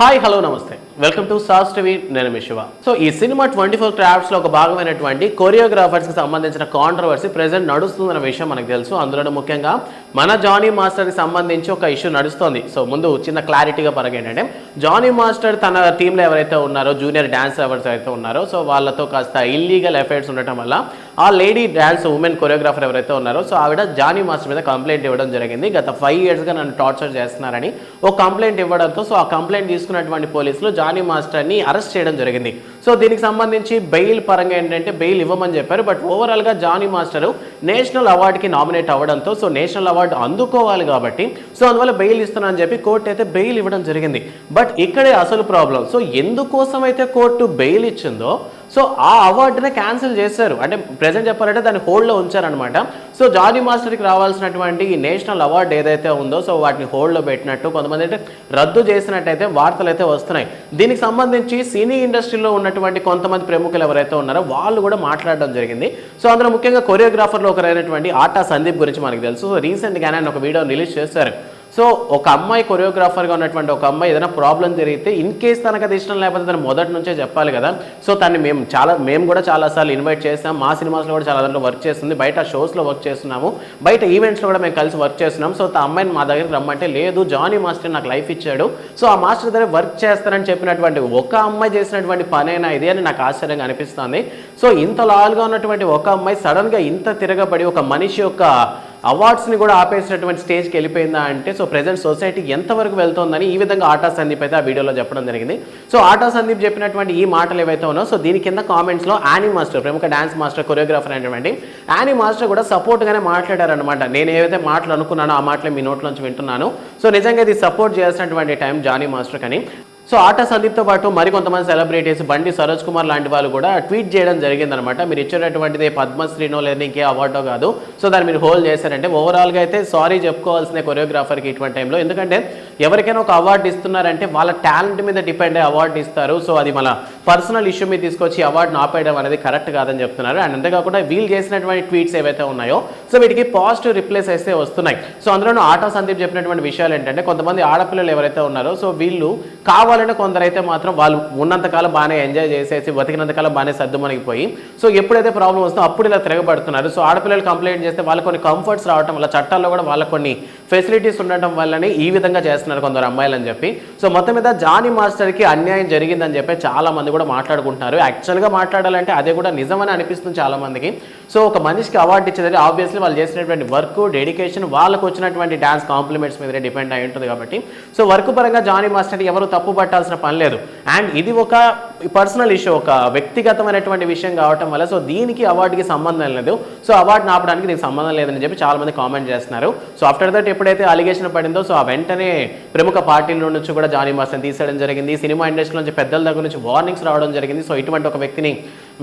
Hi hello నమస్తే welcome to sauce TV నేను మీ Shiva. So ఈ సినిమా 24 క్రాఫ్ట్స్లో ఒక భాగమైనటువంటి కొరియోగ్రాఫర్స్కి సంబంధించిన కాంట్రవర్సీ ప్రెజెంట్ నడుస్తుందన్న విషయం మనకు తెలుసు. అందులో ముఖ్యంగా మన జానీ మాస్టర్కి సంబంధించి ఒక ఇష్యూ నడుస్తుంది. సో ముందు చిన్న క్లారిటీగా పరంగా ఏంటంటే జానీ మాస్టర్ తన టీంలో ఎవరైతే ఉన్నారో జూనియర్ డాన్స్ ఎవరైతే ఉన్నారో సో వాళ్ళతో కాస్త ఇల్లీగల్ ఎఫైర్స్ ఉండటం వల్ల ఆ లేడీ డాన్స్ ఉమెన్ కొరియోగ్రాఫర్ ఎవరైతే ఉన్నారో సో ఆవిడ జానీ మాస్టర్ మీద కంప్లైంట్ ఇవ్వడం జరిగింది. గత 5 yearsగా నన్ను టార్చర్ చేస్తున్నారని ఒక కంప్లైంట్ ఇవ్వడంతో సో ఆ కంప్లైంట్ తీసుకున్నటువంటి పోలీసులు జానీ మాస్టర్ని అరెస్ట్ చేయడం జరిగింది. సో దీనికి సంబంధించి బెయిల్ పరంగా ఏంటంటే బెయిల్ ఇవ్వమని చెప్పారు. బట్ ఓవరాల్గా జానీ మాస్టర్ నేషనల్ అవార్డుకి నామినేట్ అవ్వడంతో సో నేషనల్ అవార్డు అందుకోవాలి కాబట్టి సో అందువల్ల బెయిల్ ఇస్తున్నా అని చెప్పి కోర్టు అయితే బెయిల్ ఇవ్వడం జరిగింది. బట్ ఇక్కడే అసలు ప్రాబ్లం. సో ఎందుకోసం అయితే కోర్టు బెయిల్ ఇచ్చిందో సో ఆ అవార్డునే క్యాన్సిల్ చేశారు. అంటే ప్రజెంట్ చెప్పాలంటే దాన్ని హోల్డ్లో ఉంచారనమాట. సో జానీ మాస్టర్కి రావాల్సినటువంటి ఈ నేషనల్ అవార్డు ఏదైతే ఉందో సో వాటిని హోల్డ్లో పెట్టినట్టు కొంతమంది అయితే రద్దు చేసినట్టయితే వార్తలు అయితే వస్తున్నాయి. దీనికి సంబంధించి సినీ ఇండస్ట్రీలో ఉన్నటువంటి కొంతమంది ప్రముఖులు ఎవరైతే ఉన్నారో వాళ్ళు కూడా మాట్లాడడం జరిగింది. సో అందులో ముఖ్యంగా కొరియోగ్రాఫర్లో ఒకరైనటువంటి ఆటా సందీప్ గురించి మనకు తెలుసు. సో రీసెంట్గానే ఆయన ఒక వీడియో రిలీజ్ చేశారు. సో ఒక అమ్మాయి కొరియోగ్రాఫర్గా ఉన్నటువంటి ఒక అమ్మాయి ఏదైనా ప్రాబ్లం జరిగితే ఇన్ కేస్ తనకు అది ఇష్టం లేకపోతే తను మొదటి నుంచే చెప్పాలి కదా. సో తను మేము కూడా చాలాసార్లు ఇన్వైట్ చేస్తాం. మా సినిమాస్లో కూడా చాలా దాంట్లో వర్క్ చేస్తుంది, బయట షోస్లో వర్క్ చేస్తున్నాము, బయట ఈవెంట్స్లో కూడా మేము కలిసి వర్క్ చేస్తున్నాం. సో ఆ అమ్మాయిని మా దగ్గరికి రమ్మంటే లేదు జానీ మాస్టర్ నాకు లైఫ్ ఇచ్చాడు, సో ఆ మాస్టర్ దగ్గర వర్క్ చేస్తానని చెప్పినటువంటి ఒక అమ్మాయి చేసినటువంటి పనైనా ఇది అని నాకు ఆశ్చర్యంగా అనిపిస్తుంది. సో ఇంత లాల్గా ఉన్నటువంటి ఒక అమ్మాయి సడన్గా ఇంత తిరగబడి ఒక మనిషి యొక్క అవార్డ్స్ని కూడా ఆపేసినటువంటి స్టేజ్కి వెళ్ళిపోయిందా అంటే సో ప్రజెంట్ సొసైటీ ఎంతవరకు వెళ్తుందని ఈ విధంగా ఆటా సందీప్ అయితే ఆ వీడియోలో చెప్పడం జరిగింది. సో ఆటా సందీప్ చెప్పినటువంటి ఈ మాటలు ఏవైతే ఉన్నాయో సో దీని కింద కామెంట్స్లో యానీ మాస్టర్ ప్రముఖ డాన్స్ మాస్టర్ కొరియోగ్రాఫర్ అయినటువంటి యానీ మాస్టర్ కూడా సపోర్ట్గానే మాట్లాడారనమాట. నేను ఏవైతే మాటలు అనుకున్నానో ఆ మాటలు మీ నోట్లోంచి వింటున్నాను. సో నిజంగా ఇది సపోర్ట్ చేయాల్సినటువంటి టైం జానీ మాస్టర్ కానీ. సో ఆటా సందీప్తో పాటు మరికొంతమంది సెలబ్రిటీస్ బండి సరోజ్ కుమార్ లాంటి వాళ్ళు కూడా ట్వీట్ చేయడం జరిగిందనమాట. మీరు ఇచ్చేటటువంటిది పద్మశ్రీనో లేదా ఇంకే అవార్డో కాదు, సో దాన్ని మీరు హోల్డ్ చేశారంటే ఓవరాల్గా అయితే సారీ చెప్పుకోవాల్సిన కొరియోగ్రాఫర్కి ఇటువంటి టైంలో. ఎందుకంటే ఎవరికైనా ఒక అవార్డు ఇస్తున్నారంటే వాళ్ళ టాలెంట్ మీద డిపెండ్ అయ్యి అవార్డు ఇస్తారు. సో అది మన పర్సనల్ ఇష్యూ మీద తీసుకొచ్చి అవార్డును ఆపేయడం అనేది కరెక్ట్ కాదని చెప్తున్నారు. అండ్ అంతేకాకుండా వీళ్ళు చేసినటువంటి ట్వీట్స్ ఏవైతే ఉన్నాయో సో వీటికి పాజిటివ్ రిప్లైస్ అయితే వస్తున్నాయి. సో అందులోనూ ఆటా సందీప్ చెప్పినటువంటి విషయాలు ఏంటంటే కొంతమంది ఆడపిల్లలు ఎవరైతే ఉన్నారో సో వీళ్ళు కొందరైతే మాత్రం వాళ్ళు ఉన్నంతకాలం బాగానే ఎంజాయ్ చేసేసి బతికినంతకాలం బాగానే సర్దుమణిగిపోయి సో ఎప్పుడైతే ప్రాబ్లం వస్తుందో అప్పుడు ఇలా తిరగబడుతున్నారు. సో ఆడపిల్లలు కంప్లైంట్ చేస్తే వాళ్ళకి కొన్ని కంఫర్ట్స్ రావడం వల్ల చట్టాల్లో కూడా వాళ్ళకి కొన్ని ఫెసిలిటీస్ ఉండటం వల్లనే ఈ విధంగా చేస్తున్నారు కొందరు అమ్మాయిలు అని చెప్పి. సో మొత్తం మీద జానీ మాస్టర్కి అన్యాయం జరిగిందని చెప్పి చాలా మంది కూడా మాట్లాడుకుంటున్నారు. యాక్చువల్గా మాట్లాడాలంటే అదే కూడా నిజమని అనిపిస్తుంది చాలా మందికి. సో ఒక మనిషికి అవార్డు ఇచ్చేది ఆబ్వియస్లీ వాళ్ళు చేసినటువంటి వర్క్ డెడికేషన్ వాళ్ళకు వచ్చినటువంటి డాన్స్ కాంప్లిమెంట్స్ మీద డిపెండ్ అయి ఉంటుంది కాబట్టి సో వర్క్ పరంగా జానీ మాస్టర్ ఎవరు తప్పు పట్టాల్సిన పని లేదు. అండ్ ఇది ఒక పర్సనల్ ఇష్యూ, ఒక వ్యక్తిగతమైనటువంటి విషయం కావటం వల్ల సో దీనికి అవార్డుకి సంబంధం లేదు. సో అవార్డుని ఆపడానికి దీనికి సంబంధం లేదని చెప్పి చాలా మంది కామెంట్ చేస్తున్నారు. సో ఆఫ్టర్ దట్ ఎప్పుడైతే అలిగేషన్ పడిందో సో ఆ వెంటనే ప్రముఖ పార్టీల నుంచి కూడా జానీ మాస్టర్ని తీసేయడం జరిగింది. సినిమా ఇండస్ట్రీ నుంచి పెద్దల దగ్గర నుంచి వార్నింగ్స్ రావడం జరిగింది. సో ఇటువంటి ఒక వ్యక్తిని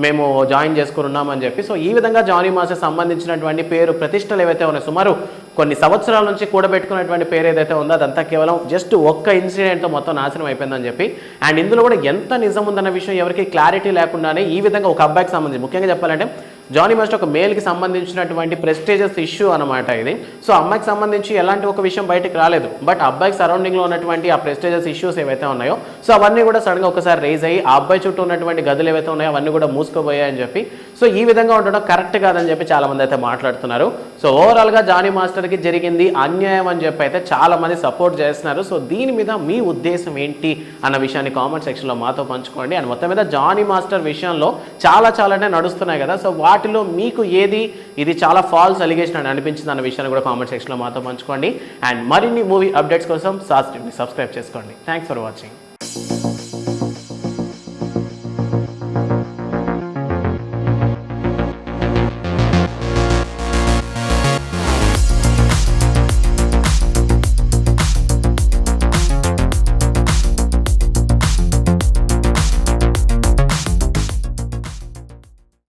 మేము జాయిన్ చేసుకున్నామని చెప్పి సో ఈ విధంగా జానీ మాస్టర్ సంబంధించినటువంటి పేరు ప్రతిష్టలు ఏవైతే ఉన్నాయో సుమారు కొన్ని సంవత్సరాల నుంచి కూడబెట్టుకున్నటువంటి పేరు ఏదైతే ఉందో అదంతా కేవలం జస్ట్ ఒక్క ఇన్సిడెంట్తో మొత్తం నాశనం అయిపోయిందని చెప్పి. అండ్ ఇందులో కూడా ఎంత నిజం ఉందన్న విషయం ఎవరికి క్లారిటీ లేకుండానే ఈ విధంగా ఒక అబ్బాయికి సంబంధించి ముఖ్యంగా చెప్పాలంటే జానీ మాస్టర్ ఒక మేల్కి సంబంధించినటువంటి ప్రెస్టీజియస్ ఇష్యూ అనమాట ఇది. సో అమ్మాయికి సంబంధించి ఎలాంటి ఒక విషయం బయటకు రాలేదు. బట్ అబ్బాయికి సరౌండింగ్లో ఉన్నటువంటి ఆ ప్రెస్టీజియస్ ఇష్యూస్ ఏవైతే ఉన్నాయో సో అవన్నీ కూడా సడన్గా ఒకసారి రైజ్ అయ్యి ఆ అబ్బాయి చుట్టూ ఉన్నటువంటి గదులు ఏవైతే ఉన్నాయో అవన్నీ కూడా మూసుకోబోయాయని చెప్పి సో ఈ విధంగా ఉండడం కరెక్ట్ కాదని చెప్పి చాలామంది అయితే మాట్లాడుతున్నారు. సో ఓవరాల్గా జానీ మాస్టర్కి జరిగింది అన్యాయం అని చెప్పి అయితే చాలామంది సపోర్ట్ చేస్తున్నారు. సో దీని మీద మీ ఉద్దేశం ఏంటి అన్న విషయాన్ని కామెంట్ సెక్షన్లో మాతో పంచుకోండి. అండ్ మొత్తం మీద జానీ మాస్టర్ విషయంలో చాలానే నడుస్తున్నాయి కదా. సో వాటిలో మీకు ఏది ఇది చాలా ఫాల్స్ అలిగేషన్ అని అనిపించింది అన్న విషయాన్ని కూడా కామెంట్ సెక్షన్లో మాతో పంచుకోండి. అండ్ మరిన్ని మూవీ అప్డేట్స్ కోసం సాస్ టీవీని సబ్స్క్రైబ్ చేసుకోండి. Thanks for watching.